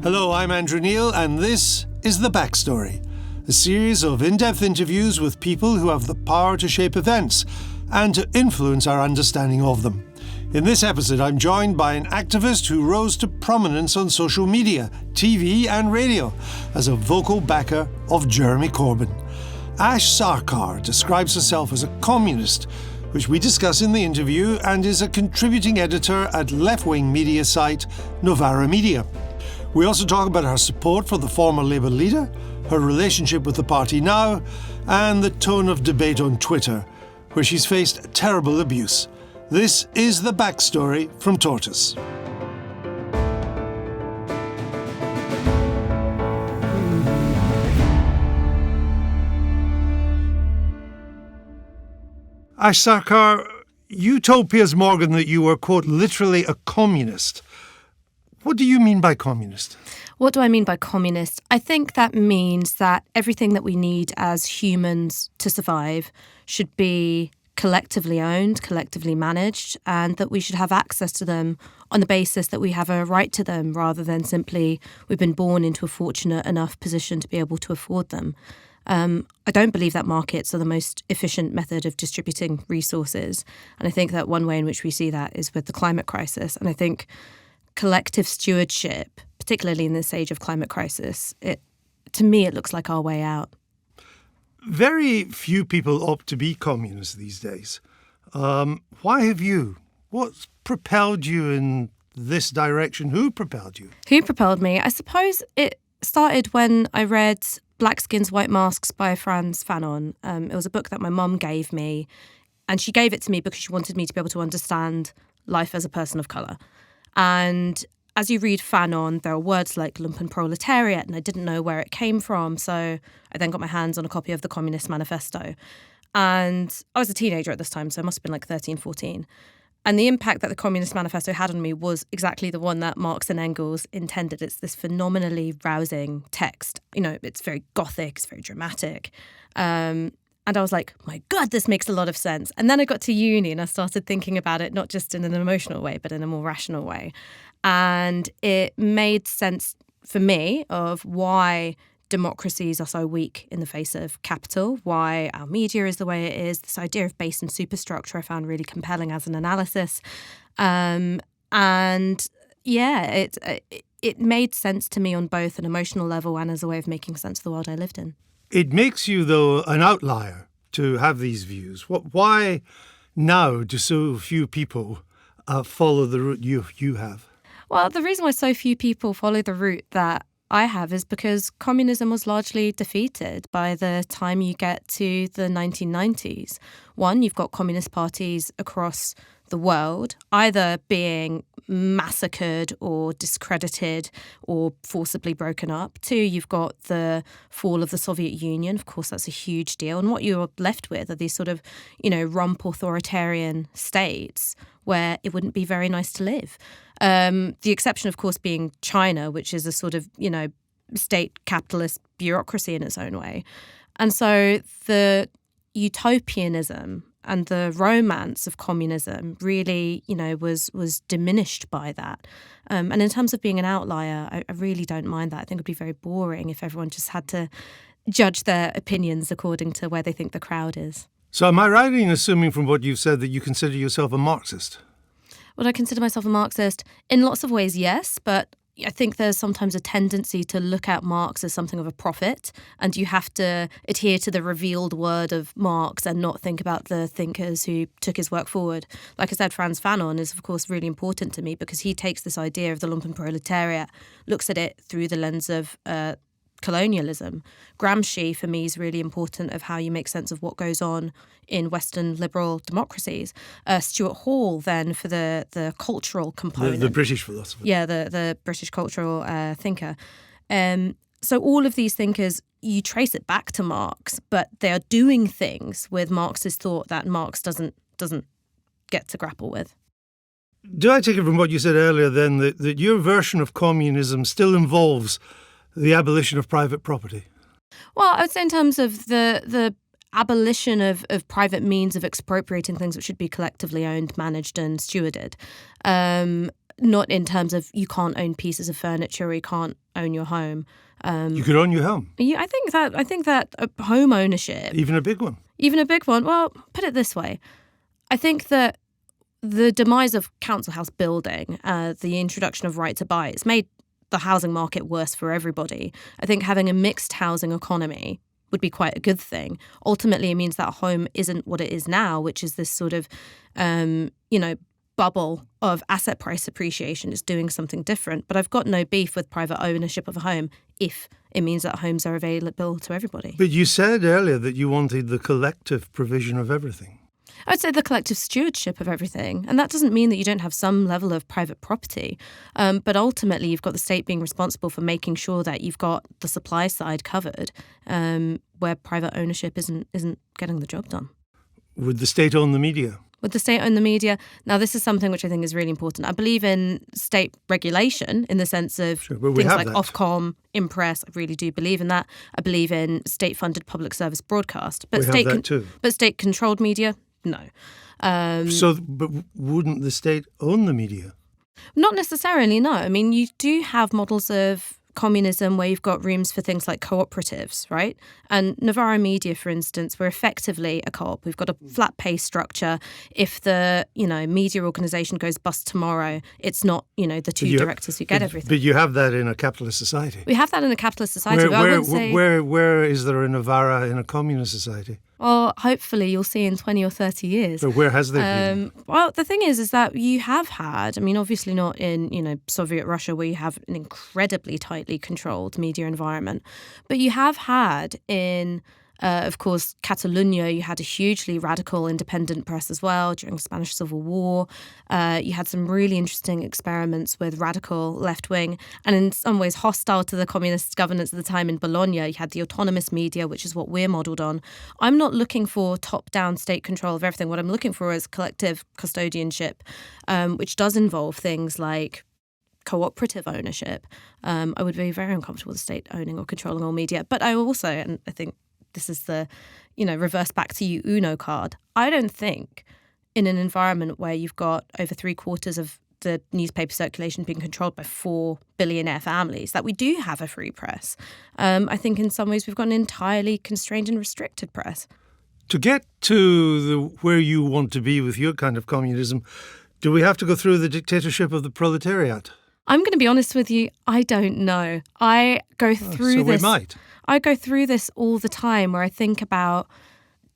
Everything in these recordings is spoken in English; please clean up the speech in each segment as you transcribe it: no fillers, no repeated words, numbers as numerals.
Hello, I'm Andrew Neil, and this is The Backstory, a series of in-depth interviews with people who have the power to shape events and to influence our understanding of them. In this episode, I'm joined by an activist who rose to prominence on social media, TV and radio as a vocal backer of Jeremy Corbyn. Ash Sarkar describes herself as a communist, which we discuss in the interview, and is a contributing editor at left-wing media site Novara Media. We also talk about her support for the former Labour leader, her relationship with the party now, and the tone of debate on Twitter, where she's faced terrible abuse. This is The Backstory from Tortoise. Ash Sarkar, you told Piers Morgan that you were, quote, literally a communist. What do you mean by communist? What do I mean by communist? I think that means that everything that we need as humans to survive should be collectively owned, collectively managed, and that we should have access to them on the basis that we have a right to them rather than simply we've been born into a fortunate enough position to be able to afford them. I don't believe that markets are the most efficient method of distributing resources. And I think that one way in which we see that is with the climate crisis. And I think collective stewardship, particularly in this age of climate crisis, to me, it looks like our way out. Very few people opt to be communists these days. Why have you? What's propelled you in this direction? Who propelled you? Who propelled me? I suppose it started when I read Black Skins, White Masks by Frantz Fanon. It was a book that my mum gave me, and she gave it to me because she wanted me to be able to understand life as a person of colour. And as you read Fanon, there are words like lumpen proletariat, and I didn't know where it came from. So I then got my hands on a copy of the Communist Manifesto. And I was a teenager at this time, so I must have been like 13, 14. And the impact that the Communist Manifesto had on me was exactly the one that Marx and Engels intended. It's this phenomenally rousing text. You know, it's very gothic, it's very dramatic. And I was like, my God, this makes a lot of sense. And then I got to uni and I started thinking about it, not just in an emotional way, but in a more rational way. And it made sense for me of why democracies are so weak in the face of capital, why our media is the way it is. This idea of base and superstructure I found really compelling as an analysis. And yeah, it made sense to me on both an emotional level and as a way of making sense of the world I lived in. It makes you, though, an outlier to have these views. Why now do so few people follow the route you have? Well, the reason why so few people follow the route that I have is because communism was largely defeated by the time you get to the 1990s. One, you've got communist parties across the world either being massacred or discredited or forcibly broken up. Two, you've got the fall of the Soviet Union. Of course, that's a huge deal. And what you're left with are these sort of, rump authoritarian states where it wouldn't be very nice to live. The exception, of course, being China, which is a sort of, state capitalist bureaucracy in its own way. And so the utopianism and the romance of communism really, was diminished by that. And in terms of being an outlier, I really don't mind that. I think it would be very boring if everyone just had to judge their opinions according to where they think the crowd is. So am I right in assuming from what you've said that you consider yourself a Marxist? Would I consider myself a Marxist? In lots of ways, yes, but I think there's sometimes a tendency to look at Marx as something of a prophet, and you have to adhere to the revealed word of Marx and not think about the thinkers who took his work forward. Like I said, Frantz Fanon is, of course, really important to me because he takes this idea of the lumpen proletariat, looks at it through the lens of colonialism. Gramsci, for me, is really important of how you make sense of what goes on in Western liberal democracies. Stuart Hall, then, for the cultural component. The British philosopher. Yeah, the British cultural thinker. So all of these thinkers, you trace it back to Marx, but they are doing things with Marx's thought that Marx doesn't get to grapple with. Do I take it from what you said earlier, then, that your version of communism still involves the abolition of private property? Well, I would say in terms of the abolition of private means of expropriating things which should be collectively owned, managed and stewarded. not in terms of you can't own pieces of furniture or you can't own your home. You could own your home. Yeah, I think that home ownership, Even a big one. even a big one. Well, put it this way, I think that the demise of council house building, the introduction of right to buy, it's made the housing market worse for everybody. I think having a mixed housing economy would be quite a good thing. Ultimately, it means that a home isn't what it is now, which is this sort of, bubble of asset price appreciation. Is doing something different. But I've got no beef with private ownership of a home if it means that homes are available to everybody. But you said earlier that you wanted the collective provision of everything. I'd say the collective stewardship of everything. And that doesn't mean that you don't have some level of private property. But ultimately, you've got the state being responsible for making sure that you've got the supply side covered, where private ownership isn't getting the job done. Would the state own the media? Would the state own the media? Now, this is something which I think is really important. I believe in state regulation in the sense of things like Ofcom, Impress. I really do believe in that. I believe in state-funded public service broadcast. But state-controlled media, no. But wouldn't the state own the media? Not necessarily, no. I mean, you do have models of communism where you've got rooms for things like cooperatives, right? And Novara Media, for instance, we're effectively a co-op. We've got a flat pay structure. If the, media organisation goes bust tomorrow, it's not, the two directors who get everything. But you have that in a capitalist society. We have that in a capitalist society. Where is there a Novara in a communist society? Well, hopefully you'll see in 20 or 30 years. But where has there been? Well, the thing is that you have had, obviously not in, Soviet Russia where you have an incredibly tightly controlled media environment, but you have had in, of course, Catalonia, you had a hugely radical independent press as well during the Spanish Civil War. You had some really interesting experiments with radical left-wing and in some ways hostile to the communist governance at the time in Bologna. You had the autonomous media, which is what we're modelled on. I'm not looking for top-down state control of everything. What I'm looking for is collective custodianship, which does involve things like cooperative ownership. I would be very uncomfortable with the state owning or controlling all media. But I also, and I think this is the, reverse back to you Uno card. I don't think in an environment where you've got over 3/4 of the newspaper circulation being controlled by 4 billionaire families that we do have a free press. I think in some ways we've got an entirely constrained and restricted press. To get to where you want to be with your kind of communism, do we have to go through the dictatorship of the proletariat? I'm going to be honest with you, I don't know. I go through this. We might. I go through this all the time where I think about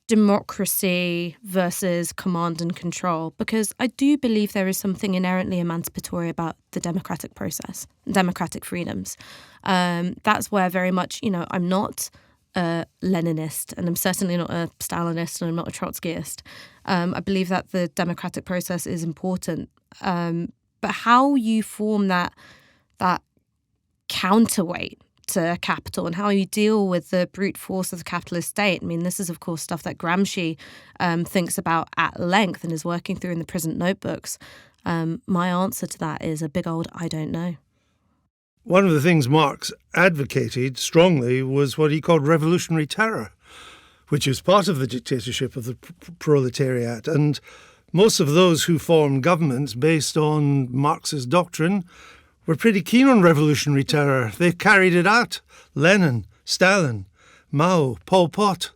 democracy versus command and control, because I do believe there is something inherently emancipatory about the democratic process, democratic freedoms. That's where very much, I'm not a Leninist and I'm certainly not a Stalinist and I'm not a Trotskyist. I believe that the democratic process is important. But how you form that counterweight to capital and how you deal with the brute force of the capitalist state. I mean, this is, of course, stuff that Gramsci thinks about at length and is working through in the prison notebooks. My answer to that is a big old I don't know. One of the things Marx advocated strongly was what he called revolutionary terror, which is part of the dictatorship of the proletariat. And most of those who formed governments based on Marx's doctrine were pretty keen on revolutionary terror. They carried it out. Lenin, Stalin, Mao, Pol Pot.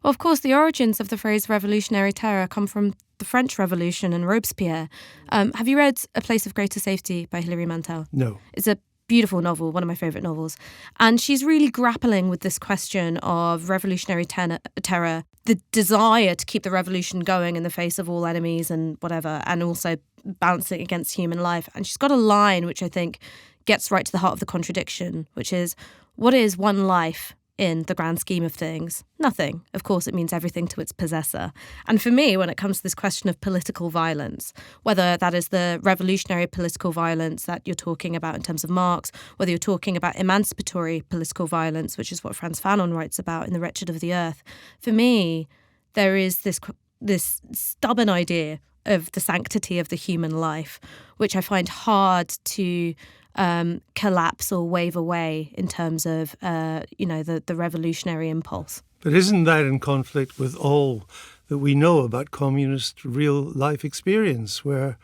Well, of course, the origins of the phrase revolutionary terror come from the French Revolution and Robespierre. Have you read A Place of Greater Safety by Hilary Mantel? No. It's a beautiful novel, one of my favourite novels. And she's really grappling with this question of revolutionary terror, the desire to keep the revolution going in the face of all enemies and whatever, and also balancing against human life. And she's got a line which I think gets right to the heart of the contradiction, which is, what is one life in the grand scheme of things? Nothing. Of course, it means everything to its possessor. And for me, when it comes to this question of political violence, whether that is the revolutionary political violence that you're talking about in terms of Marx, whether you're talking about emancipatory political violence, which is what Frantz Fanon writes about in The Wretched of the Earth, for me, there is this stubborn idea of the sanctity of the human life, which I find hard to collapse or wave away in terms of, the revolutionary impulse. But isn't that in conflict with all that we know about communist real life experience, where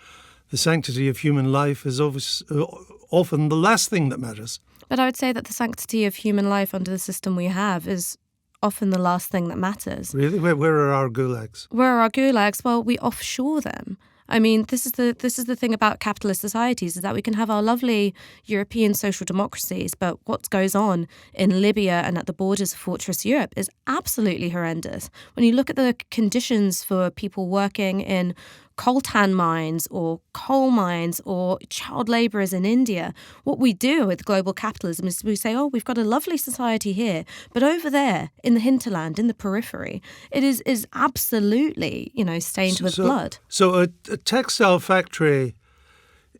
the sanctity of human life is often the last thing that matters. But I would say that the sanctity of human life under the system we have is often the last thing that matters. Really? Where are our gulags? Where are our gulags? Well, we offshore them. I mean, this is the thing about capitalist societies, is that we can have our lovely European social democracies, but what goes on in Libya and at the borders of Fortress Europe is absolutely horrendous. When you look at the conditions for people working in coltan mines or coal mines or child labourers in India, what we do with global capitalism is we say, oh, we've got a lovely society here, but over there in the hinterland, in the periphery, it is absolutely, stained with blood. So a textile factory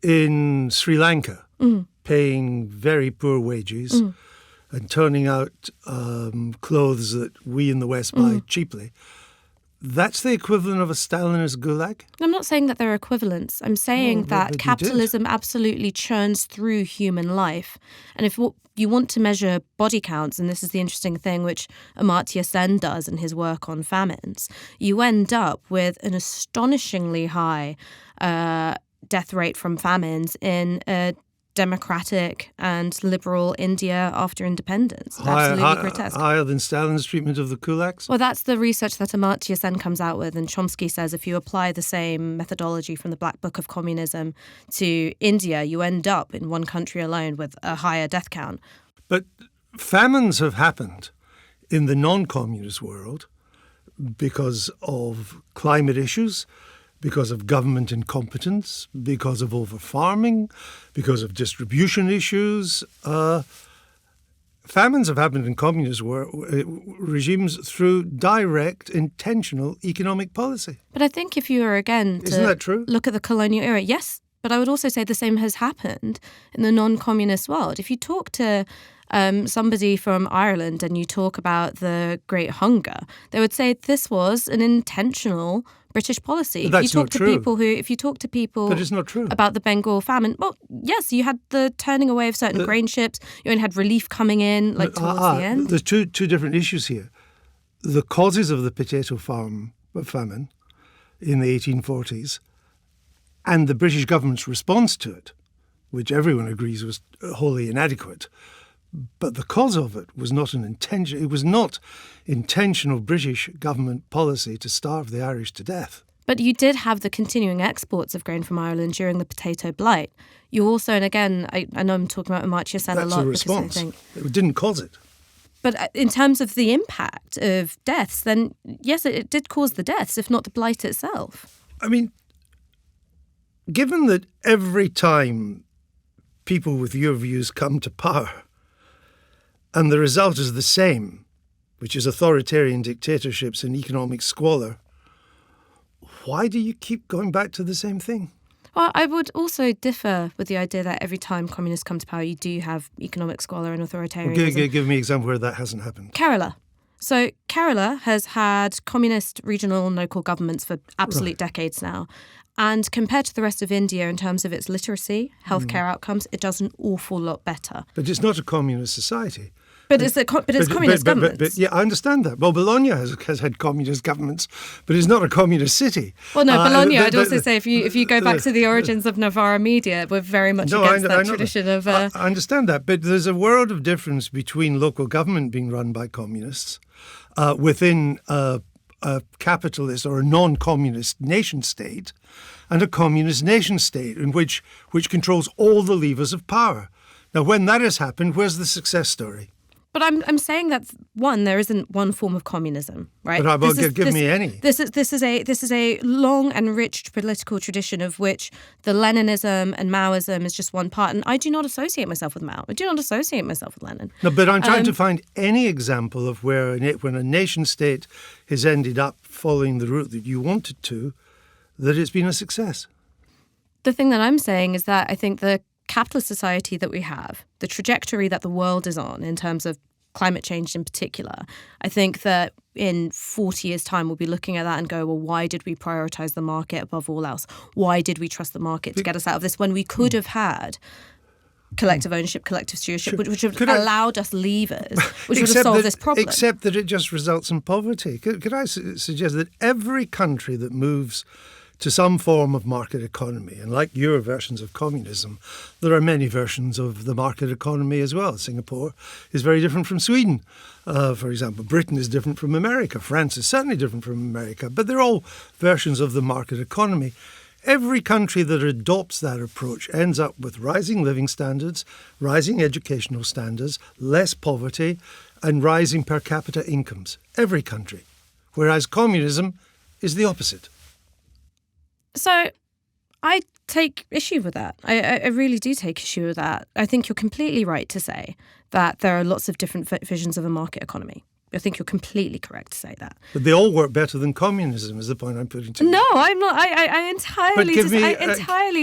in Sri Lanka paying very poor wages and turning out clothes that we in the West buy cheaply, that's the equivalent of a Stalinist gulag? I'm not saying that they're equivalents. I'm saying that capitalism absolutely churns through human life. And if what you want to measure body counts, and this is the interesting thing which Amartya Sen does in his work on famines, you end up with an astonishingly high death rate from famines in a democratic and liberal India after independence. Absolutely grotesque. Higher than Stalin's treatment of the kulaks? Well, that's the research that Amartya Sen comes out with, and Chomsky says if you apply the same methodology from the Black Book of Communism to India, you end up in one country alone with a higher death count. But famines have happened in the non-communist world because of climate issues, because of government incompetence, because of over-farming, because of distribution issues. Famines have happened in communist regimes through direct, intentional economic policy. But I think if you were, again, Isn't that true? Look at the colonial era, yes, but I would also say the same has happened in the non-communist world. If you talk to somebody from Ireland and you talk about the Great Hunger, they would say this was an intentional British policy. That's if you talk not to true. If you talk to people But it's not true. about the Bengal famine, well, yes, you had the turning away of certain grain ships. You only had relief coming in towards the end. There's two different issues here. The causes of the potato famine in the 1840s and the British government's response to it, which everyone agrees was wholly inadequate. But the cause of it was not it was not intentional British government policy to starve the Irish to death. But you did have the continuing exports of grain from Ireland during the potato blight. You also, and again, I know I'm talking about Amartya Sen a lot. That's a response. It didn't cause it. But in terms of the impact of deaths, then yes, it did cause the deaths, if not the blight itself. I mean, given that every time people with your views come to power, and the result is the same, which is authoritarian dictatorships and economic squalor, why do you keep going back to the same thing? Well, I would also differ with the idea that every time communists come to power, you do have economic squalor and authoritarianism. Give me an example where that hasn't happened. Kerala. So Kerala has had communist regional and local governments for absolute decades now. And compared to the rest of India in terms of its literacy, healthcare outcomes, it does an awful lot better. But it's not a communist society. But it's communist governments. But yeah, I understand that. Well, Bologna has had communist governments, but it's not a communist city. Well, no, Bologna, I'd also say if you go back to the origins of Novara Media, we're very much against that tradition of... I understand that, but there's a world of difference between local government being run by communists within a capitalist or a non-communist nation state and a communist nation state which controls all the levers of power. Now, when that has happened, where's the success story? But I'm saying that there isn't one form of communism, right? But give me any. This is a long and rich political tradition of which the Leninism and Maoism is just one part. And I do not associate myself with Mao. I do not associate myself with Lenin. No, but I'm trying to find any example of where when a nation state has ended up following the route that you wanted to, that it's been a success. The thing that I'm saying is that I think the capitalist society that we have, the trajectory that the world is on in terms of climate change in particular, I think that in 40 years' time we'll be looking at that and go, well, why did we prioritise the market above all else? Why did we trust the market to get us out of this when we could have had collective ownership, collective stewardship, which would have allowed us levers, which would have solved this problem? Except that it just results in poverty. Could I suggest that every country that moves to some form of market economy. And like your versions of communism, there are many versions of the market economy as well. Singapore is very different from Sweden. For example, Britain is different from America. France is certainly different from America. But they're all versions of the market economy. Every country that adopts that approach ends up with rising living standards, rising educational standards, less poverty, and rising per capita incomes. Every country. Whereas communism is the opposite. So I take issue with that. I really do take issue with that. I think you're completely right to say that there are lots of different visions of a market economy. I think you're completely correct to say that. But they all work better than communism, is the point I'm putting to you. No, I'm not. I entirely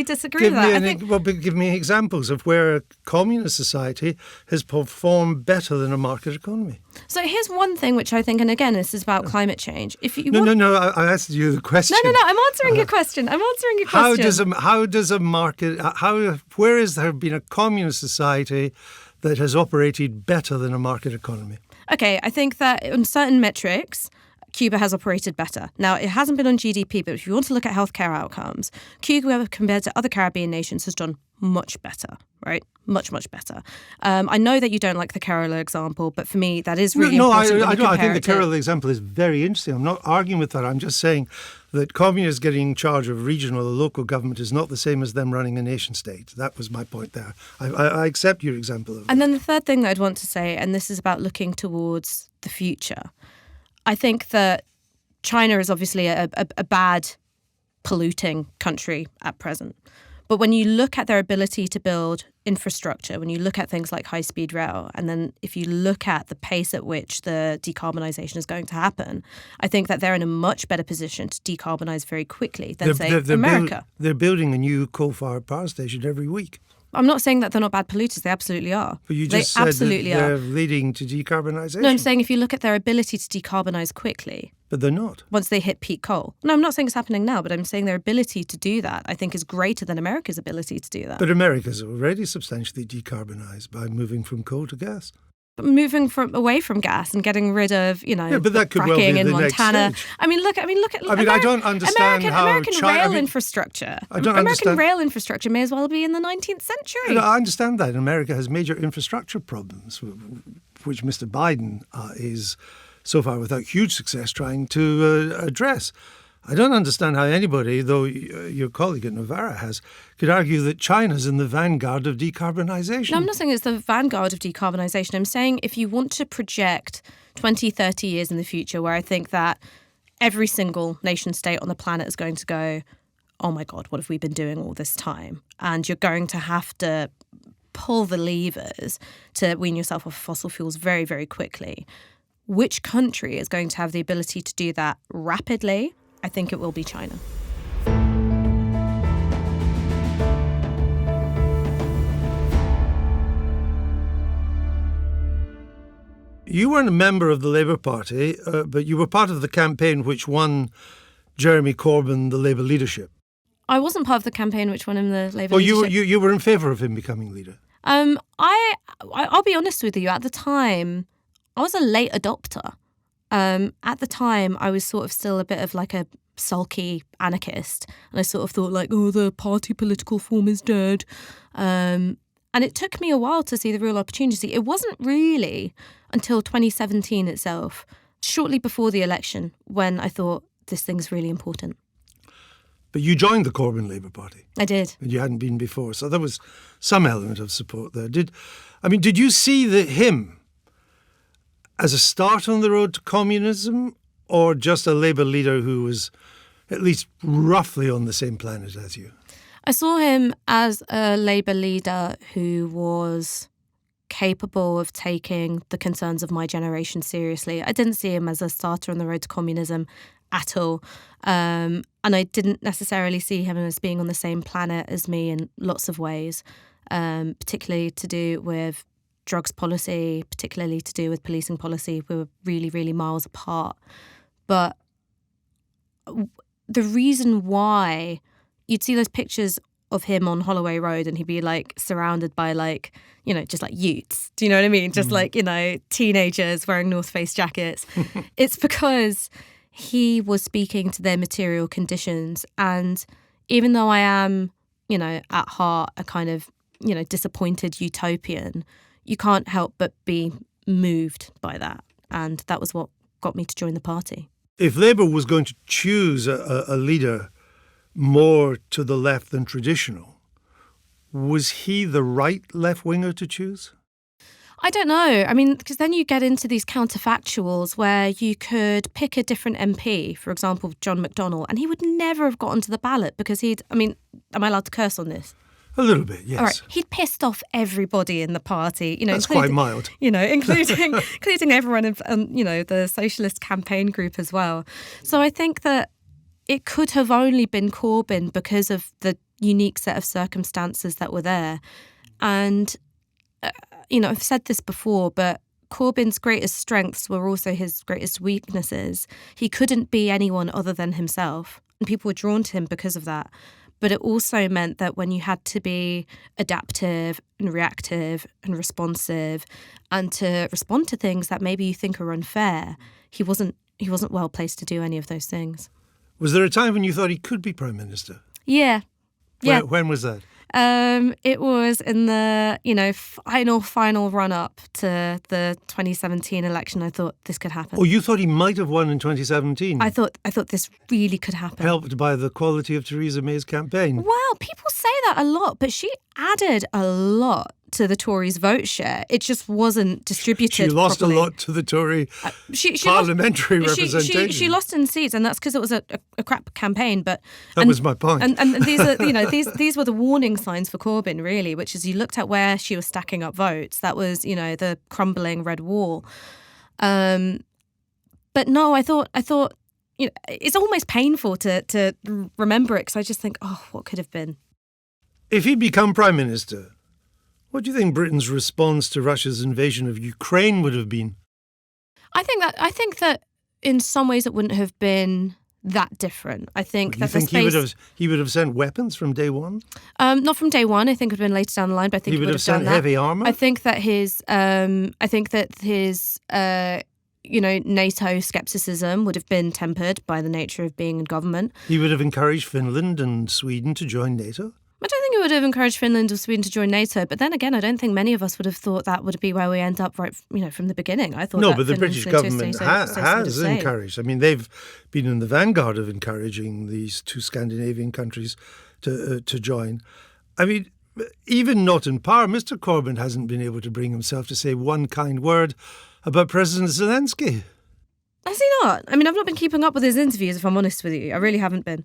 disagree with that. Give me examples of where a communist society has performed better than a market economy. So here's one thing which I think, and again, this is about climate change. No, I asked you the question. No, I'm answering your question. Where has there been a communist society that has operated better than a market economy? Okay, I think that on certain metrics, Cuba has operated better. Now, it hasn't been on GDP, but if you want to look at healthcare outcomes, Cuba, compared to other Caribbean nations, has done much better, right? Much, much better. I know that you don't like the Kerala example, but for me, that is really important. I think the Kerala example is very interesting. I'm not arguing with that. I'm just saying that communists getting in charge of regional or local government is not the same as them running a nation state. That was my point there. I accept your example of that. And then the third thing that I'd want to say, and this is about looking towards the future, I think that China is obviously a bad, polluting country at present. But when you look at their ability to build infrastructure, when you look at things like high-speed rail, and then if you look at the pace at which the decarbonisation is going to happen, I think that they're in a much better position to decarbonise very quickly than, America. They're building a new coal-fired power station every week. I'm not saying that they're not bad polluters. They absolutely are. But you just said that they're leading to decarbonisation. No, I'm saying if you look at their ability to decarbonise quickly. But they're not. Once they hit peak coal. No, I'm not saying it's happening now, but I'm saying their ability to do that, I think, is greater than America's ability to do that. But America's already substantially decarbonised by moving from coal to gas. Moving away from gas and getting rid of, but that could fracking well be in the Montana. Next stage. I don't understand American rail infrastructure. American rail infrastructure may as well be in the 19th century. I understand that America has major infrastructure problems, which Mr. Biden is so far without huge success trying to address. I don't understand how anybody, though your colleague at Novara has, could argue that China's in the vanguard of decarbonisation. No, I'm not saying it's the vanguard of decarbonisation. I'm saying if you want to project 20, 30 years in the future where I think that every single nation state on the planet is going to go, oh my God, what have we been doing all this time? And you're going to have to pull the levers to wean yourself off fossil fuels very, very quickly. Which country is going to have the ability to do that rapidly? I think it will be China. You weren't a member of the Labour Party, but you were part of the campaign which won Jeremy Corbyn the Labour leadership. I wasn't part of the campaign which won him the Labour leadership. You were in favour of him becoming leader. I'll be honest with you. At the time, I was a late adopter. At the time, I was sort of still a bit of like a sulky anarchist. And I sort of thought like, oh, the party political form is dead. And it took me a while to see the real opportunity. It wasn't really until 2017 itself, shortly before the election, when I thought this thing's really important. But you joined the Corbyn Labour Party. I did. And you hadn't been before. So there was some element of support there. Did you see him as a start on the road to communism, or just a Labour leader who was at least roughly on the same planet as you? I saw him as a Labour leader who was capable of taking the concerns of my generation seriously. I didn't see him as a starter on the road to communism at all. And I didn't necessarily see him as being on the same planet as me in lots of ways, particularly to do with drugs policy, particularly to do with policing policy. We were really, really miles apart. But the reason why you'd see those pictures of him on Holloway Road and he'd be like surrounded by like, just like youths. Do you know what I mean? Just like, teenagers wearing North Face jackets. It's because he was speaking to their material conditions. And even though I am, at heart, a kind of, disappointed utopian, you can't help but be moved by that. And that was what got me to join the party. If Labour was going to choose a leader more to the left than traditional, was he the right left-winger to choose? I don't know. I mean, because then you get into these counterfactuals where you could pick a different MP, for example, John McDonnell, and he would never have gotten to the ballot because am I allowed to curse on this? A little bit, yes. All right. He'd pissed off everybody in the party. That's quite mild. Including everyone in, the Socialist campaign group as well. So I think that it could have only been Corbyn because of the unique set of circumstances that were there. And, I've said this before, but Corbyn's greatest strengths were also his greatest weaknesses. He couldn't be anyone other than himself. And people were drawn to him because of that. But it also meant that when you had to be adaptive and reactive and responsive and to respond to things that maybe you think are unfair, he wasn't well placed to do any of those things. Was there a time when you thought he could be Prime Minister? Yeah. When was that? It was in the, final run-up to the 2017 election. I thought this could happen. Oh, you thought he might have won in 2017? I thought this really could happen. Helped by the quality of Theresa May's campaign. Well, people say that a lot, but she added a lot to the Tories' vote share. It just wasn't distributed She lost properly. A lot to the Tory parliamentary representation. She lost in seats, and that's because it was a crap campaign. But that was my point. And these are these were the warning signs for Corbyn, really, which is you looked at where she was stacking up votes. That was the crumbling red wall. But no, I thought it's almost painful to remember it because I just think, oh, what could have been. If he'd become Prime Minister, what do you think Britain's response to Russia's invasion of Ukraine would have been? I think that in some ways it wouldn't have been that different. I think that he would have sent weapons from day one? Not from day one. I think it would have been later down the line, but I think he would have sent done heavy armour. I think that his NATO skepticism would have been tempered by the nature of being in government. He would have encouraged Finland and Sweden to join NATO? I don't think it would have encouraged Finland or Sweden to join NATO, but then again, I don't think many of us would have thought that would be where we end up right, from the beginning. I thought no, but the British government has encouraged. I mean, they've been in the vanguard of encouraging these two Scandinavian countries to join. I mean, even not in power, Mr. Corbyn hasn't been able to bring himself to say one kind word about President Zelensky. Has he not? I mean, I've not been keeping up with his interviews, if I'm honest with you. I really haven't been.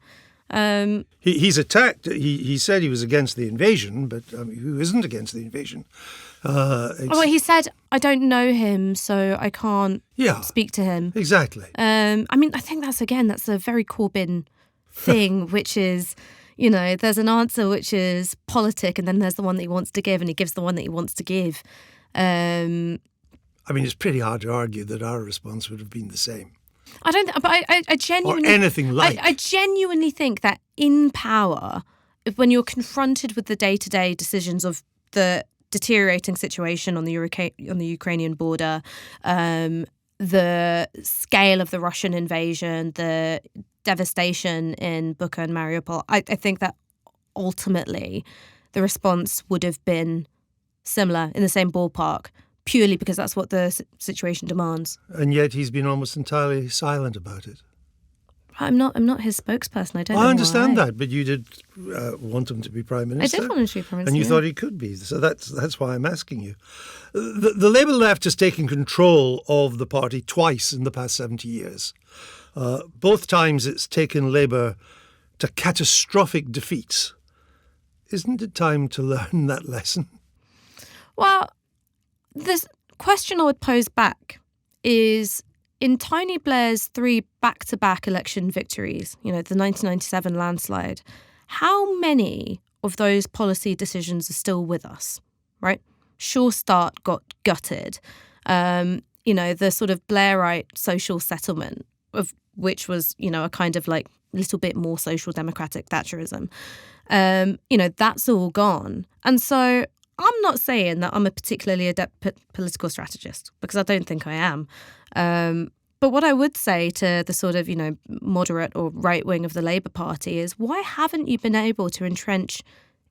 He's attacked. He said he was against the invasion, but who isn't against the invasion? He said, I don't know him, so I can't speak to him. Exactly. I think that's a very Corbyn thing, which is, there's an answer which is politic, and then there's the one that he wants to give, and he gives the one that he wants to give. It's pretty hard to argue that our response would have been the same. I genuinely... Or anything like. I genuinely think that in power, when you're confronted with the day-to-day decisions of the deteriorating situation on the Ukrainian border, the scale of the Russian invasion, the devastation in Bucha and Mariupol, I think that ultimately the response would have been similar, in the same ballpark, purely because that's what the situation demands. And yet he's been almost entirely silent about it. I'm not his spokesperson. I don't know I understand why. that, but you did want him to be Prime Minister. I did want him to be Prime Minister. And you thought he could be. So that's why I'm asking you. The Labour left has taken control of the party twice in the past 70 years. Both times it's taken Labour to catastrophic defeats. Isn't it time to learn that lesson? Well, this question I would pose back is, in Tony Blair's 3 back-to-back election victories, the 1997 landslide, how many of those policy decisions are still with us, right? Sure Start got gutted. The sort of Blairite social settlement, of which was, a kind of like little bit more social democratic Thatcherism, that's all gone. And so I'm not saying that I'm a particularly adept political strategist, because I don't think I am. But what I would say to the sort of, moderate or right wing of the Labour Party is, why haven't you been able to entrench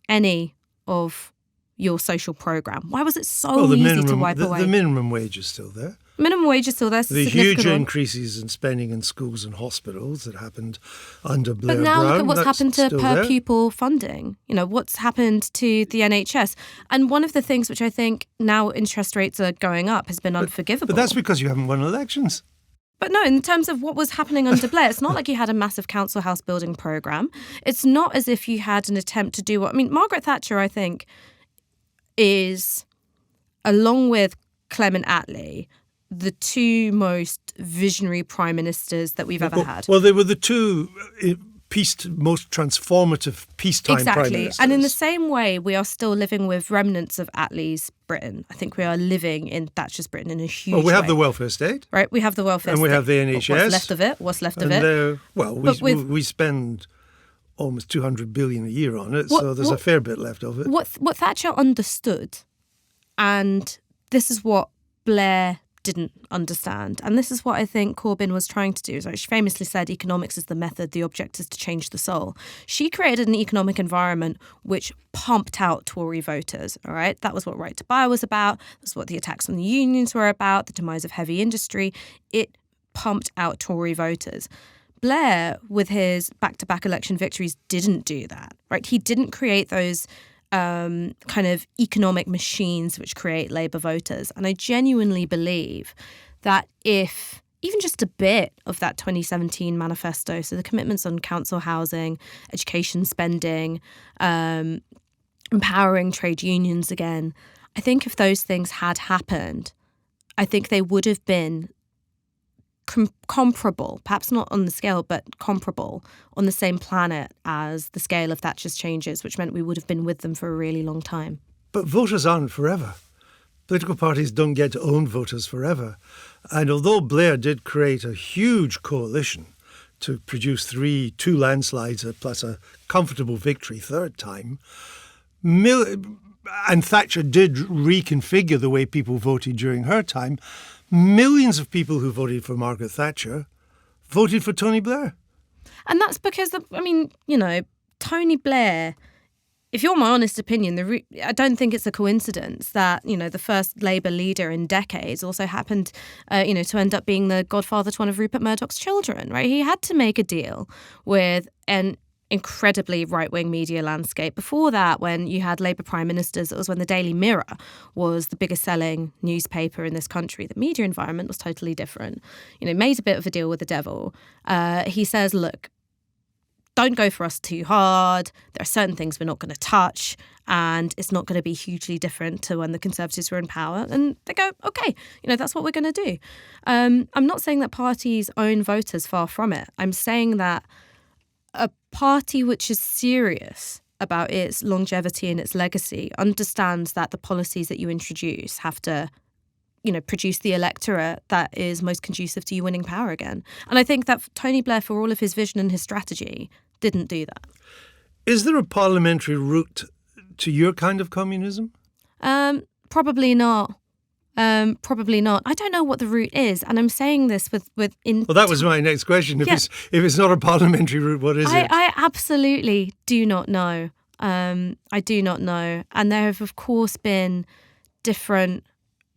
any of your social programme? Why was it so easy to wipe away? The minimum wage is still there. Minimum wage is still there. The huge increases in spending in schools and hospitals that happened under Blair But now Brown, look at what's happened to per pupil funding. What's happened to the NHS. And one of the things which I think now interest rates are going up has been unforgivable. But that's because you haven't won elections. But no, in terms of what was happening under Blair, it's not like you had a massive council house building programme. It's not as if you had an attempt to do Margaret Thatcher, I think, is, along with Clement Attlee, the two most visionary prime ministers that we've ever had. Well, they were the two most transformative peacetime prime ministers. And in the same way, we are still living with remnants of Attlee's Britain. I think we are living in Thatcher's Britain in a huge way. Well, we have the welfare state. Right, we have the welfare state. And we have the NHS. What's left of it? We spend almost 200 billion a year on it, so there's a fair bit left of it. What Thatcher understood, and this is what Blair didn't understand, and this is what I think Corbyn was trying to do. She famously said, economics is the method, the object is to change the soul. She created an economic environment which pumped out Tory voters, all right? That was what Right to Buy was about. That's what the attacks on the unions were about, the demise of heavy industry. It pumped out Tory voters. Blair, with his back-to-back election victories, didn't do that, right? He didn't create those kind of economic machines which create Labour voters. And I genuinely believe that if even just a bit of that 2017 manifesto, so the commitments on council housing, education spending, empowering trade unions again, I think if those things had happened, I think they would have been comparable, perhaps not on the scale, but comparable on the same planet as the scale of Thatcher's changes, which meant we would have been with them for a really long time. But voters aren't forever. Political parties don't get to own voters forever. And although Blair did create a huge coalition to produce two landslides plus a comfortable victory third time, and Thatcher did reconfigure the way people voted during her time, millions of people who voted for Margaret Thatcher voted for Tony Blair. And that's because, Tony Blair, if you're my honest opinion, I don't think it's a coincidence that, the first Labour leader in decades also happened, to end up being the godfather to one of Rupert Murdoch's children, right? He had to make a deal with an incredibly right-wing media landscape. Before that, when you had Labour prime ministers, it was when the Daily Mirror was the biggest selling newspaper in this country. The media environment was totally different. Made a bit of a deal with the devil. He says, look, don't go for us too hard. There are certain things we're not going to touch, and it's not going to be hugely different to when the Conservatives were in power. And they go, okay, that's what we're going to do. I'm not saying that parties own voters, far from it. I'm saying that a party which is serious about its longevity and its legacy understands that the policies that you introduce have to, produce the electorate that is most conducive to you winning power again. And I think that Tony Blair, for all of his vision and his strategy, didn't do that. Is there a parliamentary route to your kind of communism? Probably not. Probably not. I don't know what the route is, and I'm saying this with Well, that was my next question. If it's not a parliamentary route, what is it? I absolutely do not know. I do not know, and there have of course been different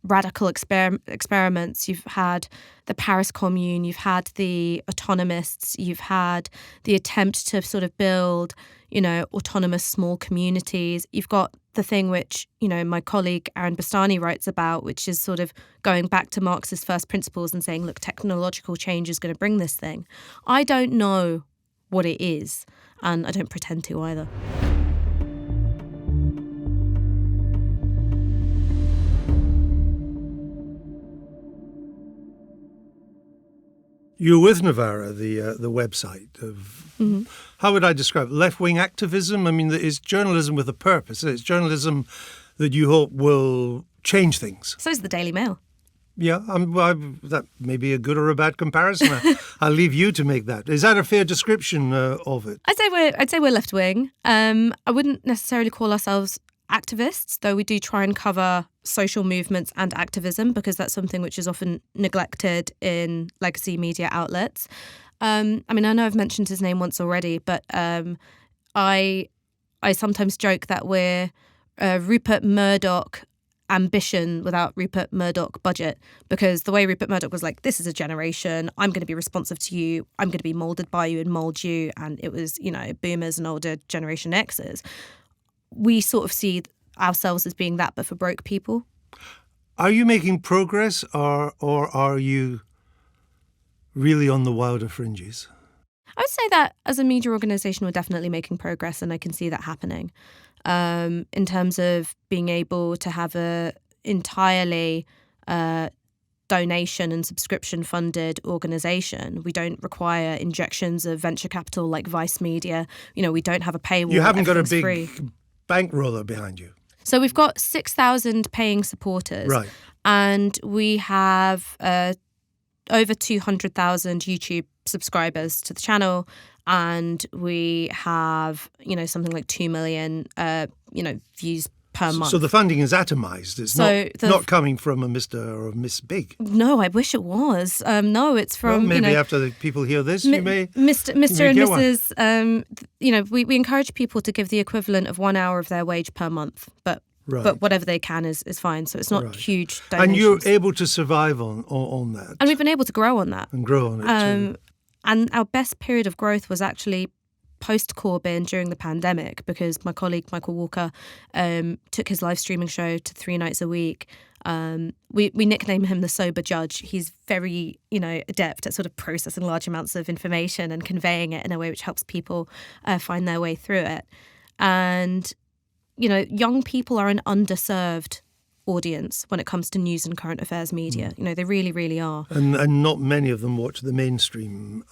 radical experiments. You've had the Paris Commune, you've had the autonomists, you've had the attempt to sort of build, autonomous small communities. You've got the thing which, my colleague Aaron Bastani writes about, which is sort of going back to Marx's first principles and saying, look, technological change is going to bring this thing. I don't know what it is, and I don't pretend to either. You're with Novara, the website of, how would I describe it? Left-wing activism? I mean, it's journalism with a purpose. It's journalism that you hope will change things. So is the Daily Mail. Yeah, that may be a good or a bad comparison. I'll leave you to make that. Is that a fair description of it? I'd say we're left-wing. I wouldn't necessarily call ourselves activists, though we do try and cover social movements and activism because that's something which is often neglected in legacy media outlets. I mean, I know I've mentioned his name once already, but I sometimes joke that we're Rupert Murdoch ambition without Rupert Murdoch budget, because the way Rupert Murdoch was like, this is a generation, I'm going to be responsive to you, I'm going to be moulded by you and mould you, and it was, you know, boomers and older Generation X's. We sort of see ourselves as being that, but for broke people. Are you making progress, or are you really on the wilder fringes? I would say that as a media organisation, we're definitely making progress, and I can see that happening. In terms of being able to have a entirely donation and subscription funded organisation. We don't require injections of venture capital like Vice Media. You know, we don't have a paywall. You haven't got a big free bankroller behind you. So we've got 6,000 paying supporters. Right. And we have over 200,000 YouTube subscribers to the channel. And we have, you know, something like 2 million, views per month. So the funding is atomized. It's not coming from a Mr. or a Miss Big. No, I wish it was. No, it's from, well, maybe after the people hear this, you may Mr. and Mrs. We encourage people to give the equivalent of 1 hour of their wage per month, but whatever they can is fine. So it's not huge donations. And you're able to survive on that. And we've been able to grow on that. And grow on it too. And our best period of growth was actually post-Corbyn during the pandemic, because my colleague Michael Walker took his live streaming show to 3 nights a week. We nickname him the sober judge. He's very, adept at sort of processing large amounts of information and conveying it in a way which helps people find their way through it. And, young people are an underserved audience when it comes to news and current affairs media. They really, really are. And not many of them watch the mainstream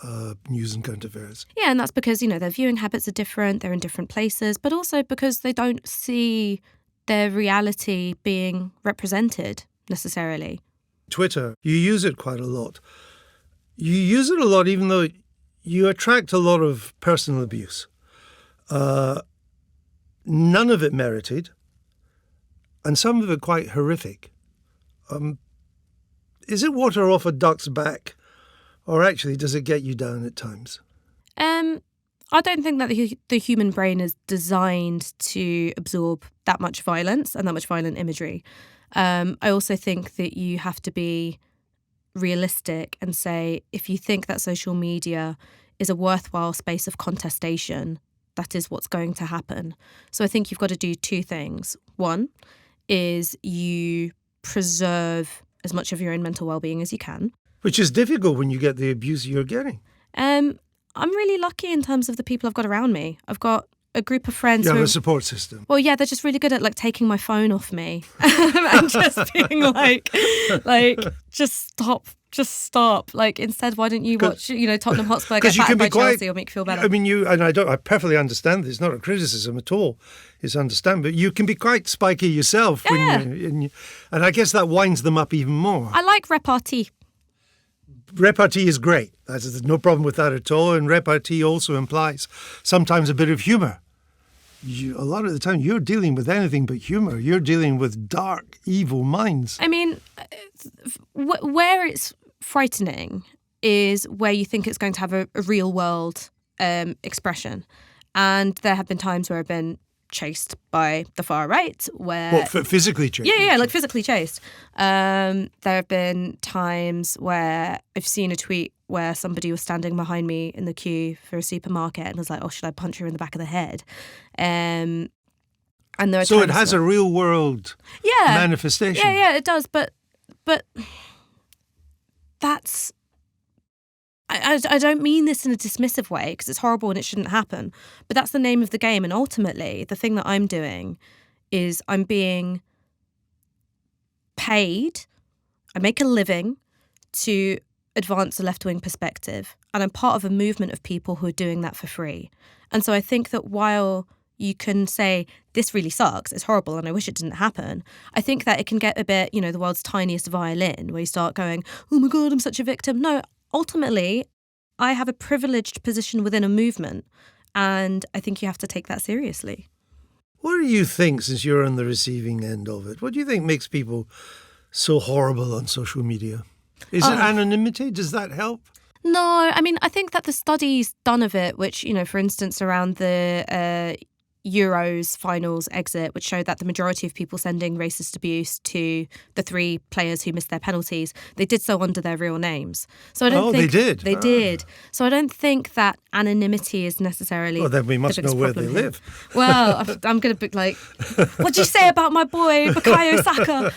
news and current affairs. Yeah, and that's because, their viewing habits are different, they're in different places, but also because they don't see their reality being represented necessarily. Twitter, you use it quite a lot. You use it a lot even though you attract a lot of personal abuse. None of it merited. And some of it quite horrific. Is it water off a duck's back, or actually does it get you down at times? I don't think that the human brain is designed to absorb that much violence and that much violent imagery. I also think that you have to be realistic and say, if you think that social media is a worthwhile space of contestation, that is what's going to happen. So I think you've got to do 2 things. One is you preserve as much of your own mental well-being as you can. Which is difficult when you get the abuse you're getting. I'm really lucky in terms of the people I've got around me. I've got a group of friends. You have a support system. Well, yeah, they're just really good at taking my phone off me and just being like, just stop. Instead, why don't you watch, Tottenham Hotspur get battered by Chelsea or make you feel better? I mean, I perfectly understand this. It's not a criticism at all. It's understandable. But you can be quite spiky yourself. Yeah. And I guess that winds them up even more. I like repartee. Repartee is great. There's no problem with that at all. And repartee also implies sometimes a bit of humour. A lot of the time, you're dealing with anything but humour. You're dealing with dark, evil minds. I mean, where it's frightening is where you think it's going to have a real world expression. And there have been times where I've been chased by the far right. Physically chased? Yeah, physically chased. There have been times where I've seen a tweet where somebody was standing behind me in the queue for a supermarket and was like, oh, should I punch her in the back of the head? And there are it has a real world manifestation. Yeah, it does. But that's... I don't mean this in a dismissive way because it's horrible and it shouldn't happen. But that's the name of the game. And ultimately, the thing that I'm doing is I'm being paid. I make a living to advance a left-wing perspective. And I'm part of a movement of people who are doing that for free. And so I think that while you can say, this really sucks, it's horrible and I wish it didn't happen, I think that it can get a bit, the world's tiniest violin, where you start going, oh my God, I'm such a victim. No, ultimately, I have a privileged position within a movement, and I think you have to take that seriously. What do you think, since you're on the receiving end of it, what do you think makes people so horrible on social media? Is it anonymity? Does that help? No, I mean, I think that the studies done of it, which, for instance, around the Euros finals exit, which showed that the majority of people sending racist abuse to the 3 players who missed their penalties, they did so under their real names. So I don't think they did. They did. So I don't think that anonymity is necessarily. Well, then we must know where they live. Well, I'm going to be like, what'd you say about my boy Bukayo Saka?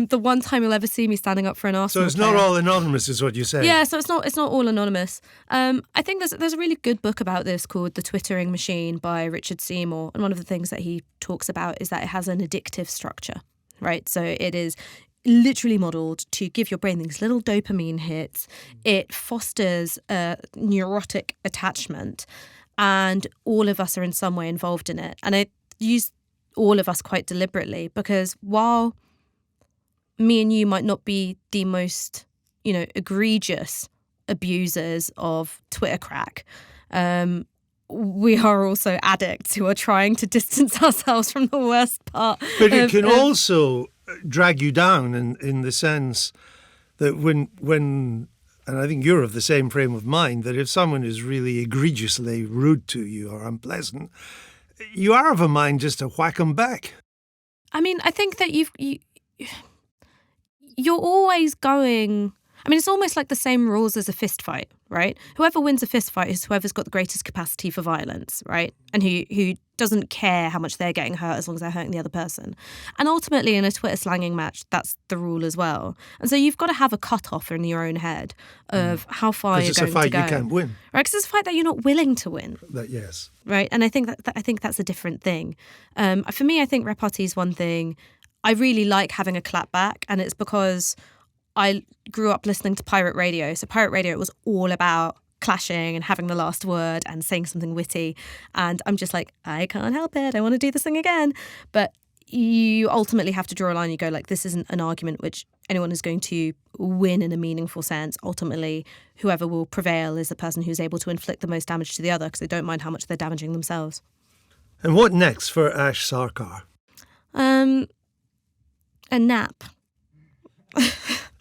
The one time you'll ever see me standing up for an Arsenal. So it's not all anonymous, is what you say? Yeah, so it's not all anonymous. I think there's a really good book about this called The Twittering Machine by Richard Seymour. And one of the things that he talks about is that it has an addictive structure, right? So it is literally modelled to give your brain these little dopamine hits. It fosters a neurotic attachment, and all of us are in some way involved in it. And I use all of us quite deliberately because while me and you might not be the most, egregious abusers of Twitter crack, we are also addicts who are trying to distance ourselves from the worst part. But it can also drag you down in the sense that when, and I think you're of the same frame of mind, that if someone is really egregiously rude to you or unpleasant, you are of a mind just to whack them back. I mean, I think that you're always going. I mean, it's almost like the same rules as a fist fight, right? Whoever wins a fist fight is whoever's got the greatest capacity for violence, right? And who doesn't care how much they're getting hurt as long as they're hurting the other person. And ultimately, in a Twitter slanging match, that's the rule as well. And so you've got to have a cutoff in your own head of how far you're going to go. Because it's a fight you can't win. Right, because it's a fight that you're not willing to win. Yes. Right, and I think that's a different thing. For me, I think repartee is one thing. I really like having a clap back, and it's because I grew up listening to pirate radio. So pirate radio, it was all about clashing and having the last word and saying something witty. And I'm just like, I can't help it. I want to do this thing again. But you ultimately have to draw a line. You go like, this isn't an argument which anyone is going to win in a meaningful sense. Ultimately, whoever will prevail is the person who's able to inflict the most damage to the other because they don't mind how much they're damaging themselves. And what next for Ash Sarkar? A nap.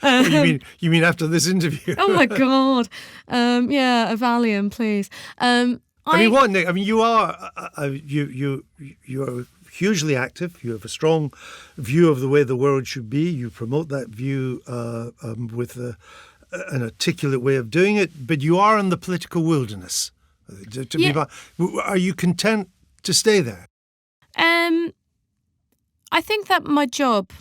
You mean after this interview? Oh my God! Yeah, a Valium, please. You are you are hugely active. You have a strong view of the way the world should be. You promote that view with an articulate way of doing it. But you are in the political wilderness. Are you content to stay there? I think that my job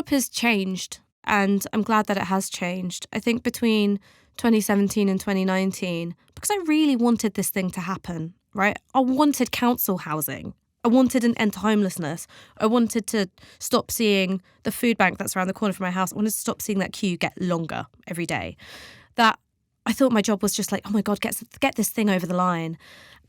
has changed. And I'm glad that it has changed. I think between 2017 and 2019, because I really wanted this thing to happen, right? I wanted council housing. I wanted an end to homelessness. I wanted to stop seeing the food bank that's around the corner from my house. I wanted to stop seeing that queue get longer every day. That I thought my job was just like, oh my God, get this thing over the line.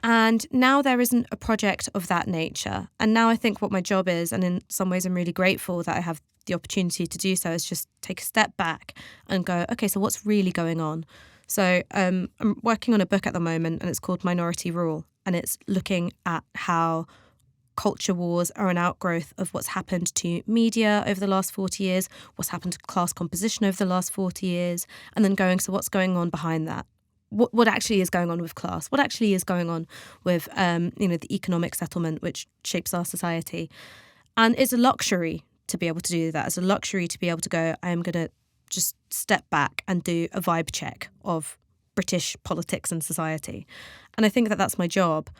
And now there isn't a project of that nature. And now I think what my job is, and in some ways I'm really grateful that I have the opportunity to do so, is just take a step back and go, okay, so what's really going on? So I'm working on a book at the moment and it's called Minority Rule. And it's looking at how culture wars are an outgrowth of what's happened to media over the last 40 years, what's happened to class composition over the last 40 years, and then going, so what's going on behind that? What actually is going on with class? What actually is going on with the economic settlement which shapes our society? And it's a luxury to be able to do that. It's a luxury to be able to go, I am going to just step back and do a vibe check of British politics and society. And I think that that's my job.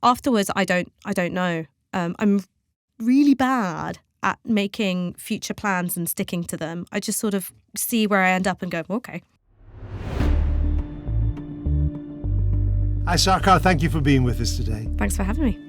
Afterwards, I don't know. I'm really bad at making future plans and sticking to them. I just sort of see where I end up and go, okay. Hi, Sarkar. Thank you for being with us today. Thanks for having me.